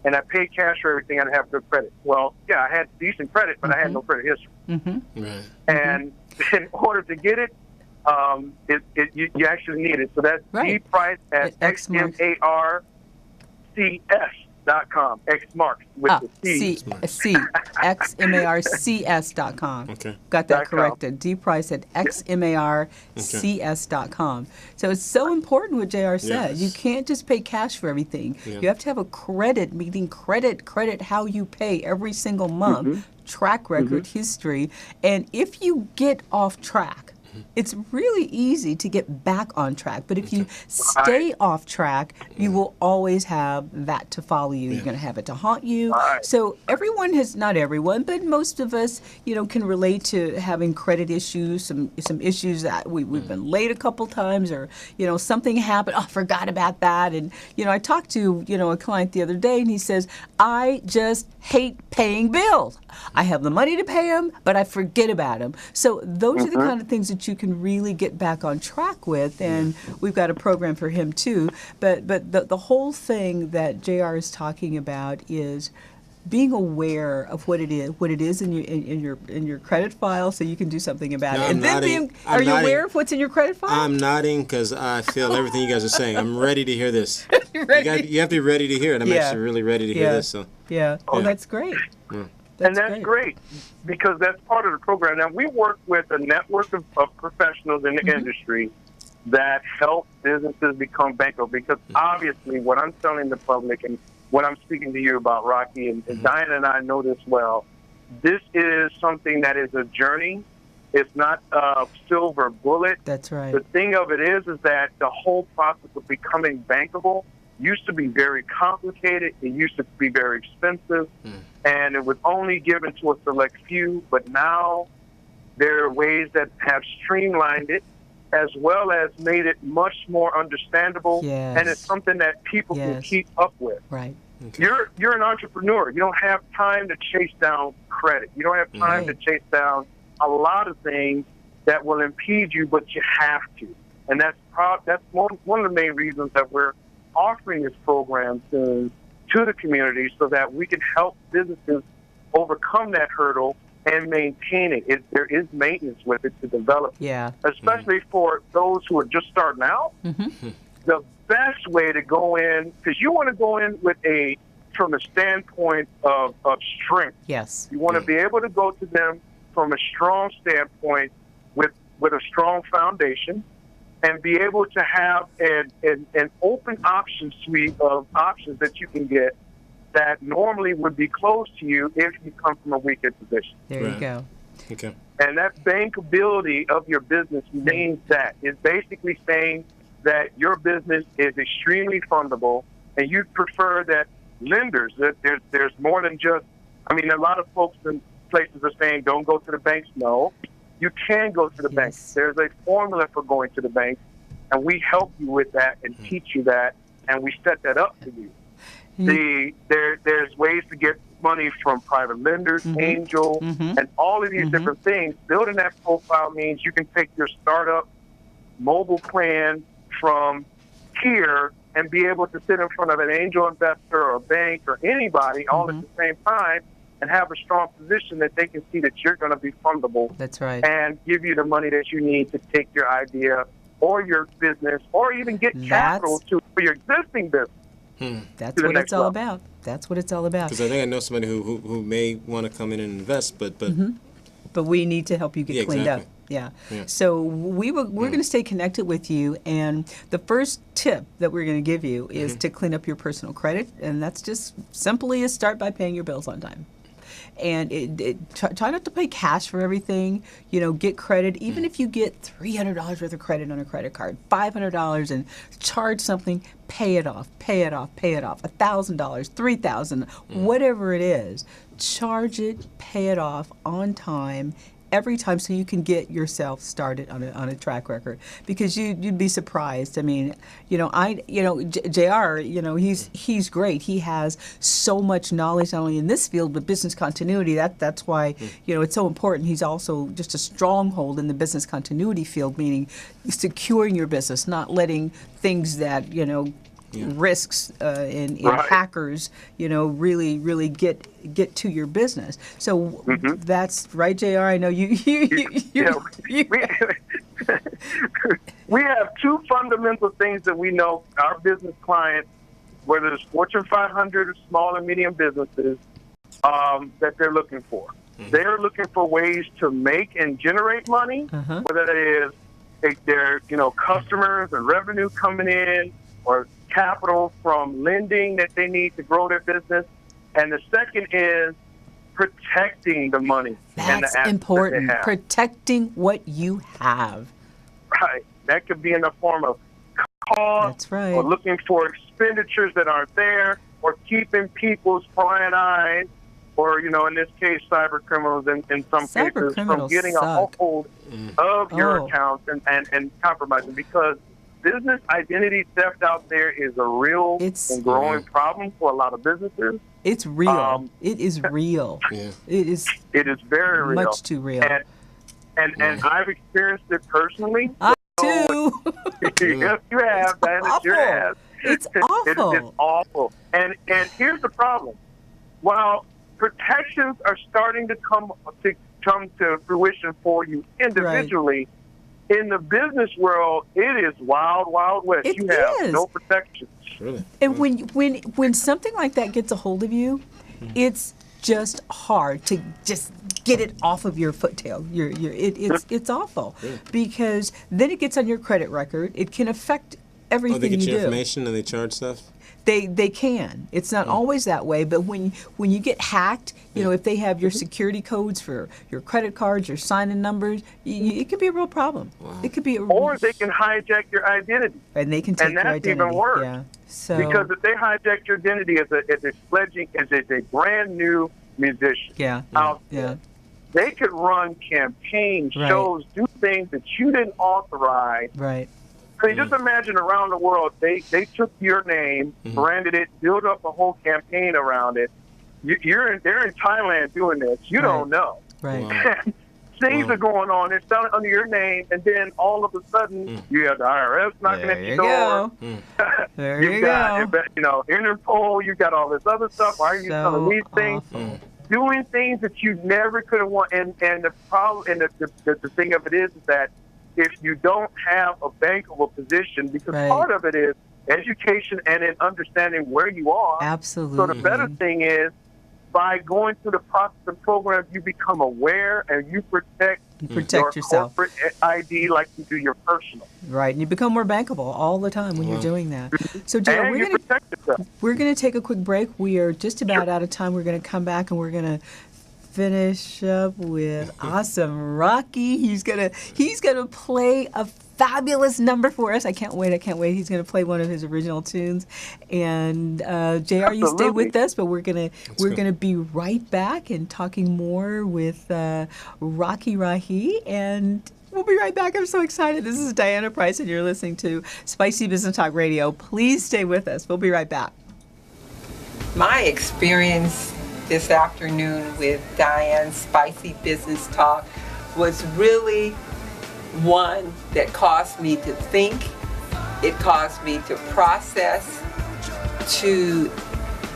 and I paid cash for everything, and I have good credit. Well, yeah, I had decent credit, but I had no credit history. Right. And in order to get it, you actually need it. So that's dprice at xmarcs.com. Xmarks with the C. xmarcs.com. Okay. Got that corrected. dprice at xmarcs.com. So it's so important what JR said. You can't just pay cash for everything. You have to have a credit, meaning credit how you pay every single month, track record, history. And if you get off track, it's really easy to get back on track. But if you stay off track, you will always have that to follow you. You're going to have it to haunt you. So everyone has, not everyone, but most of us, can relate to having credit issues, some issues that we've been late a couple times, or, something happened. Oh, I forgot about that. And, I talked to, a client the other day, and he says, I just hate paying bills. I have the money to pay them, but I forget about them. So those are the kind of things that you can really get back on track with, and we've got a program for him too. But the whole thing that JR is talking about is being aware of what it is in your credit file, so you can do something about it. And then are you aware of what's in your credit file? I'm nodding because I feel everything you guys are saying. I'm ready to hear this. You have to be ready to hear it. I'm actually really ready to hear this. So. That's great. That's great, because that's part of the program. Now, we work with a network of professionals in the industry that help businesses become bankable, because obviously what I'm telling the public and what I'm speaking to you about, Rocky, and Diana and I know this well, this is something that is a journey. It's not a silver bullet. That's right. The thing of it is that the whole process of becoming bankable used to be very complicated. It used to be very expensive, and it was only given to a select few. But now there are ways that have streamlined it, as well as made it much more understandable. Yes. And it's something that people can keep up with. Right. Okay. You're an entrepreneur. You don't have time to chase down credit. You don't have time to chase down a lot of things that will impede you, but you have to. And that's one of the main reasons that we're offering this program to the community, so that we can help businesses overcome that hurdle and maintain it. There is maintenance with it to develop. Yeah. Especially for those who are just starting out. The best way to go in, because you want to go in from a standpoint of strength. Yes. You want to be able to go to them from a strong standpoint with a strong foundation, and be able to have an open option suite of options that you can get that normally would be closed to you if you come from a weaker position. There you go. Okay. And that bankability of your business means that. It's basically saying that your business is extremely fundable, and you prefer that lenders, that there's more than just, a lot of folks in places are saying don't go to the banks. No, you can go to the banks. There's a formula for going to the banks, and we help you with that and teach you that, and we set that up for you. There's ways to get money from private lenders, angel, and all of these different things. Building that profile means you can take your startup mobile plan from here and be able to sit in front of an angel investor or a bank or anybody all at the same time and have a strong position that they can see that you're going to be fundable. That's right. And give you the money that you need to take your idea or your business, or even get capital for your existing business. That's what it's all about. That's what it's all about. Because I think I know somebody who may want to come in and invest, but we need to help you get cleaned up. Yeah. So we're going to stay connected with you, and the first tip that we're going to give you is to clean up your personal credit, and that's just simply start by paying your bills on time. And try not to pay cash for everything. Get credit. Even if you get $300 worth of credit on a credit card, $500, and charge something, pay it off, pay it off, pay it off. $1,000, $3,000, whatever it is, charge it, pay it off on time, every time, so you can get yourself started on a track record. Because you'd be surprised. JR, he's great. He has so much knowledge, not only in this field, but business continuity. That's why, it's so important. He's also just a stronghold in the business continuity field, meaning securing your business, not letting things that, risks and hackers, really get to your business. So that's right, JR. I know you. We have two fundamental things that we know our business clients, whether it's Fortune 500 or small and medium businesses, that they're looking for. They're looking for ways to make and generate money, whether that is their customers and revenue coming in, or capital from lending that they need to grow their business. And the second is protecting the money. That's important. Protecting what you have. Right. That could be in the form of costs, or looking for expenditures that aren't there, or keeping people's prying eyes, or, in this case, cyber criminals in some cases, from getting a hold of your accounts and compromising. Because business identity theft out there is a real and growing problem for a lot of businesses. It's real. It is real. It is very real. Much too real. And I've experienced it personally. I too. Yes, you have. It's awful. It's awful. And here's the problem. While protections are starting to come to fruition for you individually, in the business world, it is wild, wild west. You have no protection. Really? And when something like that gets a hold of you, it's just hard to just get it off of your foottail. It's awful, because then it gets on your credit record. It can affect everything they get you your do. information and they charge stuff? They can. It's not always that way, but when you get hacked, you know, if they have your security codes for your credit cards, your sign-in numbers, it could be a real problem. It could be Or they can hijack your identity. and they can take And your that's identity. even worse. Yeah. So Because if they hijack your identity as a brand new musician yeah, out yeah, there, they could run campaigns, Right. shows, do things that you didn't authorize. right. I mean, just imagine around the world, they took your name, branded it, built up a whole campaign around it. They're in Thailand doing this. You Right. don't know. Right. Wow. Things are going on. They're selling under your name, and then all of a sudden, you have the IRS knocking There at you your door. go. There You've you got, go. Interpol. You got all this other stuff. Why are you selling these things? awful. Doing things that you never could have wanted. And the problem, and the thing of it is that if you don't have a bankable position, because Right. part of it is education and in understanding where you are. Absolutely. So the better thing is, by going through the process and program, you become aware and you protect your yourself. corporate ID like you do your personal. Right, and you become more bankable all the time when you're doing that. So, Jay, And you protect yourself. we're gonna take a quick break. We are just about out of time. We're gonna come back and we're gonna finish up with awesome Rocky. He's gonna play a fabulous number for us. I can't wait. He's gonna play one of his original tunes. And JR, you stay with us, but we're gonna be right back and talking more with Rocky Rahi, and we'll be right back. I'm so excited. This is Diana Price, and you're listening to Spicy Business Talk Radio. Please stay with us. We'll be right back. My experience this afternoon with Diane's Spicy Business Talk was really one that caused me to think, it caused me to process, to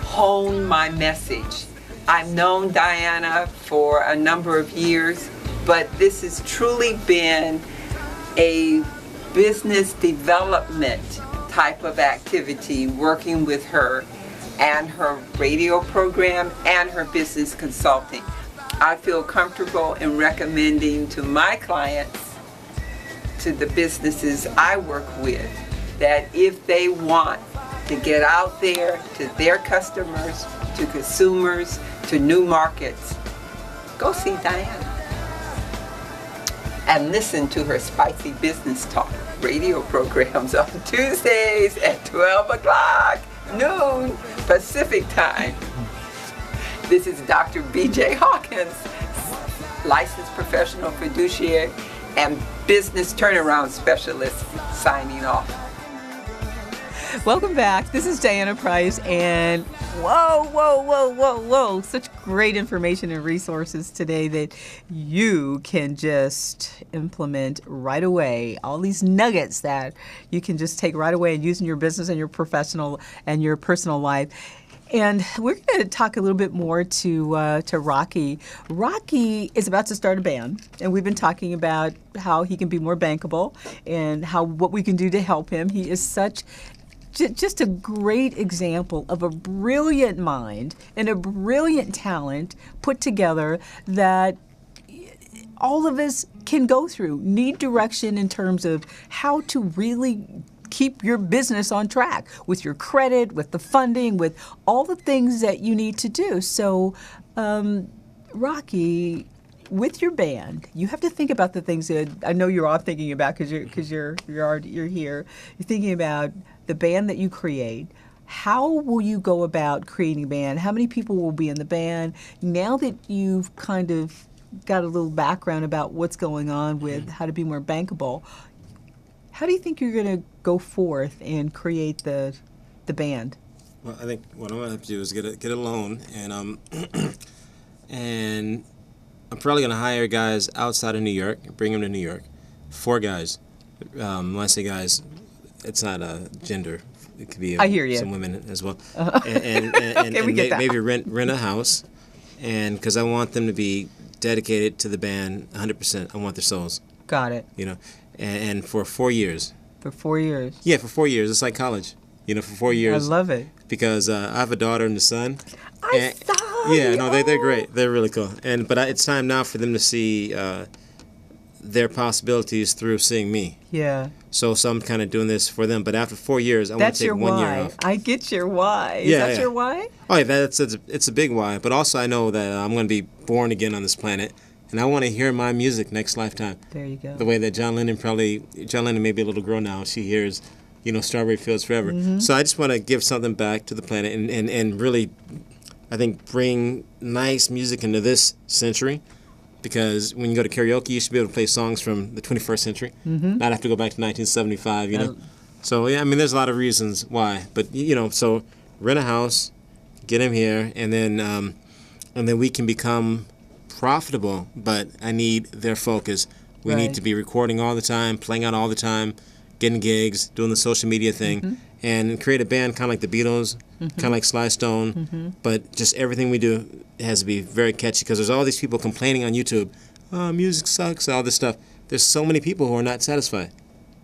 hone my message. I've known Diana for a number of years, but this has truly been a business development type of activity, working with her and her radio program and her business consulting. I feel comfortable in recommending to my clients, to the businesses I work with, that if they want to get out there to their customers, to consumers, to new markets, go see Diana and listen to her Spicy Business Talk radio programs on Tuesdays at 12 o'clock noon Pacific time. This is Dr. B.J. Hawkins, licensed professional fiduciary and business turnaround specialist, signing off. Welcome back. This is Diana Price, and whoa. Such great information and resources today that you can just implement right away. All these nuggets that you can just take right away and use in your business and your professional and your personal life. And we're going to talk a little bit more to Rocky. Rocky is about to start a band, and we've been talking about how he can be more bankable and what we can do to help him. He is just a great example of a brilliant mind and a brilliant talent put together that all of us can go through, need direction in terms of how to really keep your business on track with your credit, with the funding, with all the things that you need to do. So, Rocky, with your band, you have to think about the things that I know you're all thinking about because you're here. You're thinking about the band that you create. How will you go about creating a band? How many people will be in the band? Now that you've kind of got a little background about what's going on with how to be more bankable, how do you think you're going to go forth and create the band? Well, I think what I'm going to have to do is get a loan, and and I'm probably going to hire guys outside of New York, bring them to New York. 4 guys. When I say guys, it's not a gender. It could be I hear you. Some women as well. Okay, we get that. Maybe rent a house, and because I want them to be dedicated to the band 100%. I want their souls. Got it. You know, and for 4 years. For 4 years. Yeah, for 4 years. It's like college. You know, for 4 years. I love it. Because I have a daughter and a son. I saw Yeah, no, they're great. They're really cool. But it's time now for them to see their possibilities through seeing me. Yeah. So I'm kind of doing this for them. But after 4 years, I want That's to take your 1 year why. off. I get your why. Is Yeah, that yeah. your why? Oh, yeah, it's a big why. But also I know that I'm going to be born again on this planet, and I want to hear my music next lifetime. There you go. The way that John Lennon may be a little girl now. She hears, Strawberry Fields Forever. Mm-hmm. So I just want to give something back to the planet and really, I think, bring nice music into this century. Because when you go to karaoke, you should be able to play songs from the 21st century, not have to go back to 1975, So, yeah, I mean, there's a lot of reasons why. But, so rent a house, get him here, and then we can become profitable. But I need their focus. We need to be recording all the time, playing out all the time, getting gigs, doing the social media thing, and create a band kind of like the Beatles, kind of like Sly Stone. But just everything we do has to be very catchy because there's all these people complaining on YouTube, oh, music sucks, all this stuff. There's so many people who are not satisfied.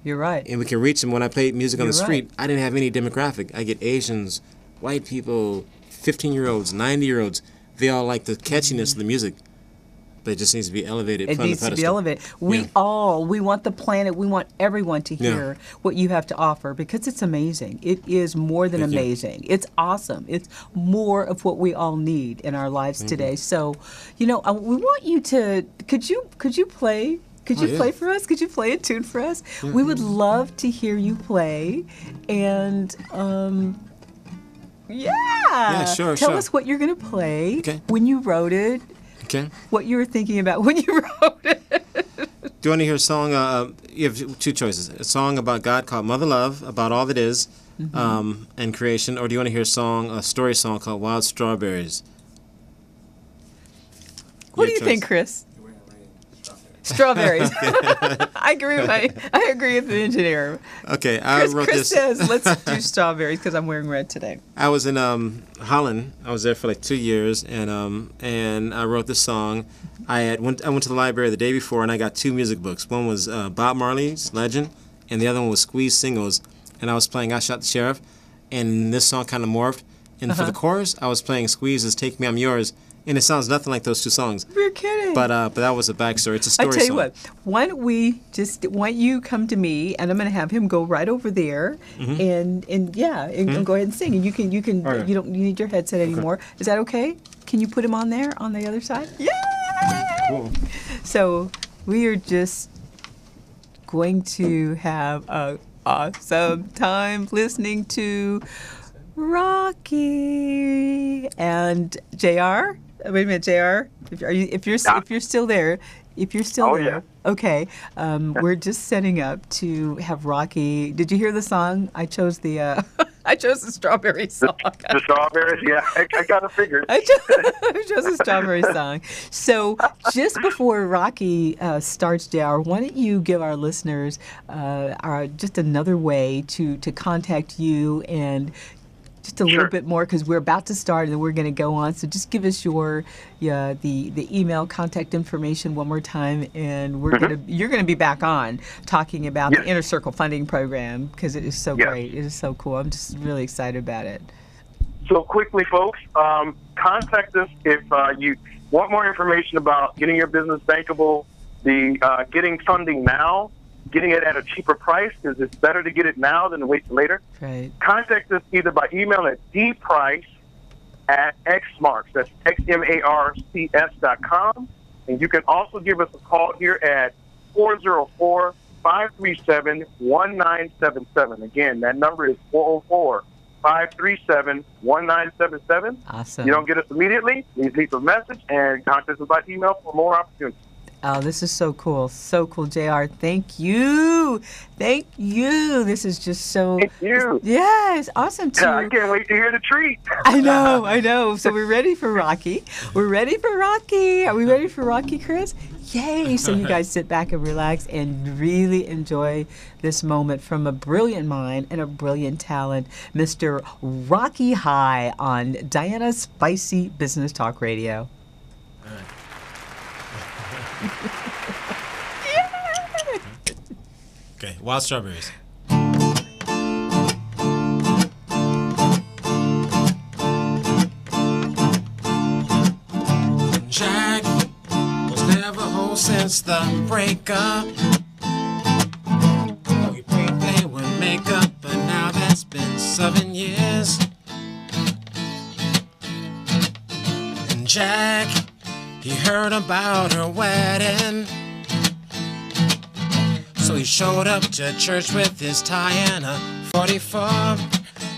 You're right. And we can reach them. When I play music on the You're street, right. I didn't have any demographic. I get Asians, white people, 15-year-olds, 90-year-olds. They all like the catchiness of the music. But it just needs to be elevated. It put on the needs to be pedestal. elevated. We want the planet, we want everyone to hear what you have to offer because it's amazing. It is more than Thank you. amazing. It's awesome. It's more of what we all need in our lives today. So, we want you to, could you play? Could you play for us? Could you play a tune for us? We would love to hear you play. And, Yeah, sure, Tell sure. us what you're going to play, Okay. when you wrote it, Okay. what you were thinking about when you wrote it. Do you want to hear a song? You have two choices. A song about God called Mother Love, about all that is, and creation. Or do you want to hear a story song called Wild Strawberries? What do Your you think, choice. Chris? Strawberries. I agree with the engineer. Okay, I wrote Chris this. says, let's do strawberries because I'm wearing red today. I was in Holland. I was there for like 2 years, and I wrote this song. I went to the library the day before, and I got 2 music books. One was Bob Marley's Legend, and the other one was Squeeze Singles. And I was playing I Shot the Sheriff, and this song kind of morphed. And for the chorus, I was playing Squeeze's Take Me I'm Yours, and it sounds nothing like those 2 songs. You're kidding. But that was a backstory. It's a I story tell you song. what, why don't you come to me and I'm going to have him go right over there and go ahead and sing. And you don't need your headset anymore. Is that okay? Can you put him on there on the other side? Yay! Cool. So we are just going to have a awesome time listening to Rocky and JR. Wait a minute, JR. If you're still there, Oh, there, yeah. okay. We're just setting up to have Rocky. Did you hear the song? I chose the strawberry song. The strawberries, yeah, I got it figured. I chose a strawberry song. So just before Rocky starts, JR, why don't you give our listeners just another way to contact you and just a little bit more because we're about to start and then we're going to go on. So just give us the email contact information one more time, and you're gonna be back on talking about the Inner Circle Funding Program because it is so great. It is so cool. I'm just really excited about it. So quickly, folks, contact us if you want more information about getting your business bankable, getting funding now, getting it at a cheaper price because it's better to get it now than to wait till later. Right. Contact us either by email at dprice@xmarks, that's xmarcs.com, and you can also give us a call here at 404-537-1977. Again, that number is 404-537-1977. Awesome. You don't get us immediately, please leave a message and contact us by email for more opportunities. Oh, this is so cool. So cool, JR. Thank you. Thank you. This is just so... Thank you. Yeah, it's awesome too. Yeah, I can't wait to hear the treat. I know. So we're ready for Rocky. Are we ready for Rocky, Chris? Yay. So you guys sit back and relax and really enjoy this moment from a brilliant mind and a brilliant talent, Mr. Rocky High on Diana's Spicy Business Talk Radio. Okay, Wild Strawberries. Jack was never whole since since the breakup. We pre-play with makeup, but now that's been 7 years. And Jack, he heard about her wedding, so he showed up to church with his tie and a 44.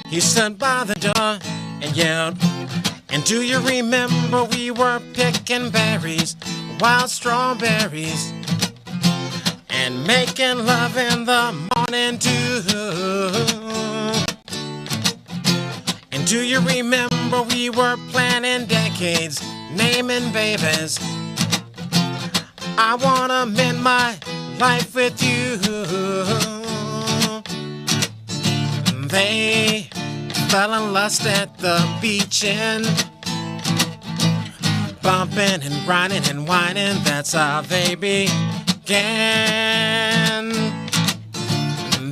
He stood by the door and yelled, "And do you remember we were picking berries, wild strawberries, and making love in the morning too? And do you remember we were planning decades, naming babies? I wanna mend my life with you." They fell in lust at the beach and bumping and grinding and whining. That's how they began.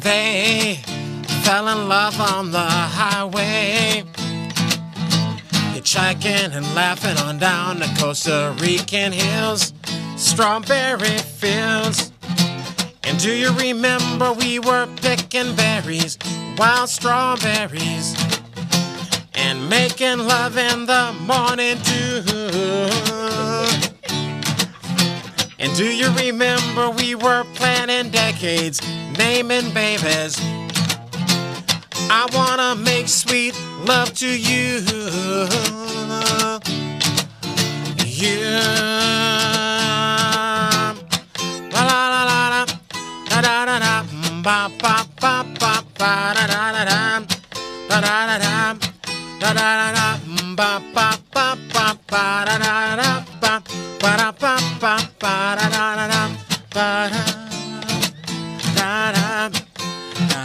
They fell in love on the highway, hitchhiking and laughing on down the Costa Rican hills, strawberry fields. And do you remember we were picking berries, wild strawberries, and making love in the morning too? And do you remember we were planning decades, naming babies? I wanna make sweet love to you. You. La la la la la. Da da da da. Ba ba ba ba ba da da da da. Da da da da. Da da da da. Ba ba ba ba ba da da da ba. Ba da ba ba ba da da da da. Ba da da da da da.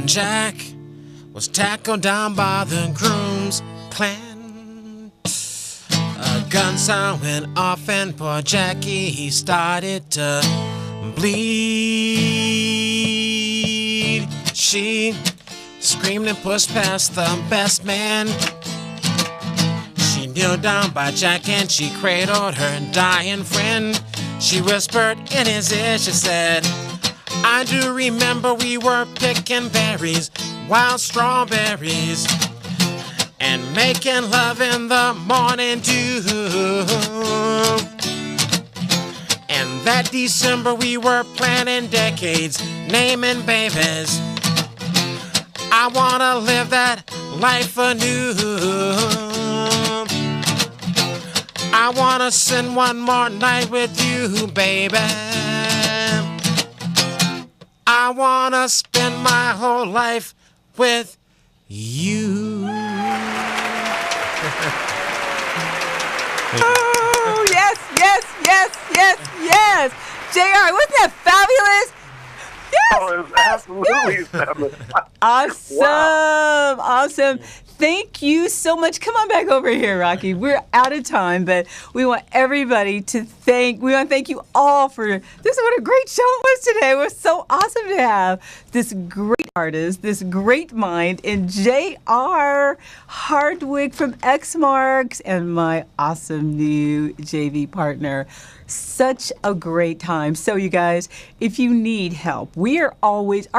Jack was tackled down by the groom's clan. A gun sound went off and poor Jackie, he started to bleed. She screamed and pushed past the best man. She kneeled down by Jack and she cradled her dying friend. She whispered in his ear, she said, "I do remember we were picking berries, wild strawberries, and making love in the morning too. And that December we were planning decades, naming babies. I wanna live that life anew. I wanna spend one more night with you, baby. I wanna spend my whole life with you." Oh, yes, yes, yes, yes, yes. JR, wasn't that fabulous? Yes, Oh, it was absolutely fabulous. awesome, Wow. awesome. Thank you so much. Come on back over here, Rocky. We're out of time, but we want everybody to we want to thank you all for this. What a great show it was today. It was so awesome to have this great artist, this great mind in J.R. Hardwick from X Marks and my awesome new JV partner. Such a great time. So you guys, if you need help, our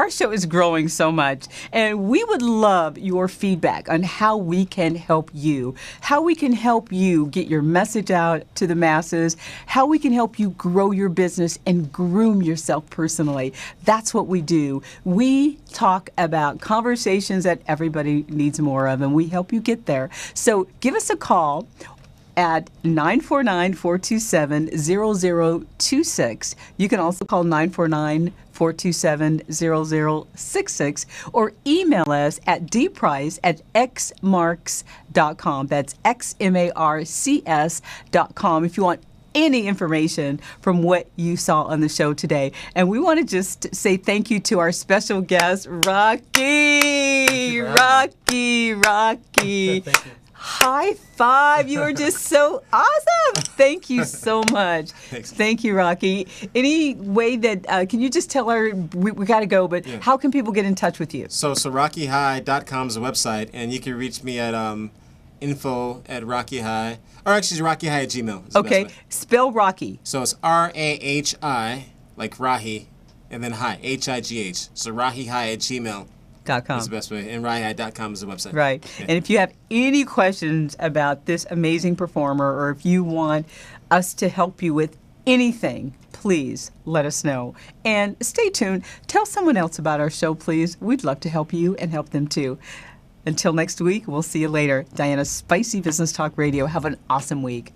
show is growing so much, and we would love your feedback on how we can help you, how we can help you get your message out to the masses, how we can help you grow your business and groom yourself personally. That's what we do. We talk about conversations that everybody needs more of, and we help you get there. So give us a call at 949-427-0026. You can also call 949-427-0066 or email us at dprice@xmarks.com. That's xmarcs.com if you want any information from what you saw on the show today. And we want to just say thank you to our special guest, Rocky. Rocky. Thank you. High five. You are just so awesome. Thank you so much. Thanks. Thank you, Rocky. Any way that, can you just tell her, we got to go, but how can people get in touch with you? So RockyHigh.com is the website, and you can reach me at info@RockyHigh, or actually RockyHigh@gmail. Is the Okay, best way. spell Rocky. So it's RAHI, like Rahi, and then High, HIGH. So RockyHigh@gmail. .com. Is the best way, and RockyHigh.com is the website. Right. Yeah. And if you have any questions about this amazing performer, or if you want us to help you with anything, please let us know. And stay tuned. Tell someone else about our show, please. We'd love to help you and help them too. Until next week, we'll see you later. Diana's Spicy Business Talk Radio. Have an awesome week.